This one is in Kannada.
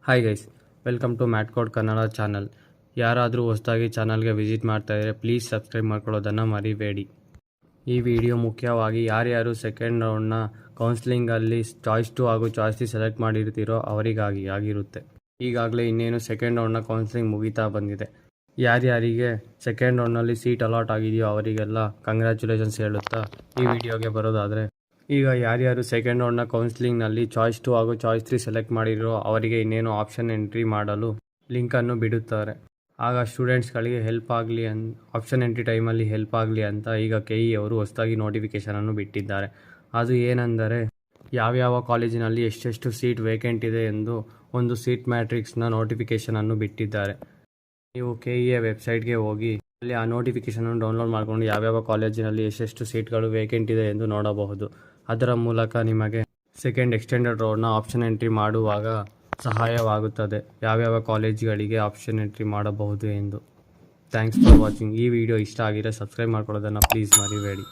Hi guys, welcome to mat code Kannada channel. ಯಾರಾದರೂ ಹೊಸದಾಗಿ ಚಾನಲ್ಗೆ ವಿಸಿಟ್ ಮಾಡ್ತಾ ಇದ್ದರೆ ಪ್ಲೀಸ್ ಸಬ್ಸ್ಕ್ರೈಬ್ ಮಾಡ್ಕೊಳ್ಳೋದನ್ನು ಮರಿಬೇಡಿ. ಈ ವಿಡಿಯೋ ಮುಖ್ಯವಾಗಿ ಯಾರ್ಯಾರು ಸೆಕೆಂಡ್ ರೌಂಡ್ನ ಕೌನ್ಸಿಲಿಂಗಲ್ಲಿ ಚಾಯ್ಸ್ 2 ಹಾಗೂ ಚಾಯ್ಸ್ 3 ಸೆಲೆಕ್ಟ್ ಮಾಡಿರ್ತೀರೋ ಅವರಿಗಾಗಿ ಆಗಿರುತ್ತೆ. ಈಗಾಗಲೇ ಇನ್ನೇನು ಸೆಕೆಂಡ್ ರೌಂಡ್ನ ಕೌನ್ಸಿಲಿಂಗ್ ಮುಗಿತಾ ಬಂದಿದೆ. ಯಾರ್ಯಾರಿಗೆ ಸೆಕೆಂಡ್ ರೌಂಡ್ನಲ್ಲಿ ಸೀಟ್ ಅಲಾಟ್ ಆಗಿದೆಯೋ ಅವರಿಗೆಲ್ಲ ಕಂಗ್ರ್ಯಾಚುಲೇಷನ್ಸ್ ಹೇಳುತ್ತಾ ಈ ವಿಡಿಯೋಗೆ ಬರೋದಾದರೆ, ಈಗ ಯಾರ್ಯಾರು ಸೆಕೆಂಡ್ ರೌಂಡ್ನ ಕೌನ್ಸಿಲಿಂಗ್ನಲ್ಲಿ ಚಾಯ್ಸ್ 2 ಹಾಗೂ ಚಾಯ್ಸ್ 3 ಸೆಲೆಕ್ಟ್ ಮಾಡಿರೋ ಅವರಿಗೆ ಇನ್ನೇನು ಆಪ್ಷನ್ ಎಂಟ್ರಿ ಮಾಡಲು ಲಿಂಕನ್ನು ಬಿಡುತ್ತಾರೆ. ಆಗ ಸ್ಟೂಡೆಂಟ್ಸ್ಗಳಿಗೆ ಹೆಲ್ಪ್ ಆಗಲಿ ಆಪ್ಷನ್ ಎಂಟ್ರಿ ಟೈಮಲ್ಲಿ ಹೆಲ್ಪ್ ಆಗಲಿ ಅಂತ ಈಗ KE ಅವರು ಹೊಸದಾಗಿ ನೋಟಿಫಿಕೇಷನನ್ನು ಬಿಟ್ಟಿದ್ದಾರೆ. ಅದು ಏನೆಂದರೆ, ಯಾವ್ಯಾವ ಕಾಲೇಜಿನಲ್ಲಿ ಎಷ್ಟೆಷ್ಟು ಸೀಟ್ ವೇಕೆಂಟ್ ಇದೆ ಎಂದು ಒಂದು ಸೀಟ್ ಮ್ಯಾಟ್ರಿಕ್ಸ್ನ ನೋಟಿಫಿಕೇಷನನ್ನು ಬಿಟ್ಟಿದ್ದಾರೆ. ನೀವು KE ವೆಬ್ಸೈಟ್ಗೆ ಹೋಗಿ ಅಲ್ಲಿ ಆ ನೋಟಿಫಿಕೇಷನನ್ನು ಡೌನ್ಲೋಡ್ ಮಾಡಿಕೊಂಡು ಯಾವ್ಯಾವ ಕಾಲೇಜಿನಲ್ಲಿ ಎಷ್ಟೆಷ್ಟು ಸೀಟ್ಗಳು ವೇಕೆಂಟ್ ಇದೆ ಎಂದು ನೋಡಬಹುದು. ಅದರ ಮೂಲಕ ನಿಮಗೆ ಸೆಕೆಂಡ್ ಎಕ್ಸ್ಟೆಂಡೆಡ್ ರೌಂಡ್ನ ಆಪ್ಷನ್ ಎಂಟ್ರಿ ಮಾಡುವಾಗ ಸಹಾಯವಾಗುತ್ತದೆ, ಯಾವ್ಯಾವ ಕಾಲೇಜುಗಳಿಗೆ ಆಪ್ಷನ್ ಎಂಟ್ರಿ ಮಾಡಬಹುದು ಎಂದು. Thanks for watching. ಈ ವಿಡಿಯೋ ಇಷ್ಟ ಆಗಿದ್ರೆ ಸಬ್ಸ್ಕ್ರೈಬ್ ಮಾಡ್ಕೊಳ್ಳೋದನ್ನು ಪ್ಲೀಸ್ ಮರಿಬೇಡಿ.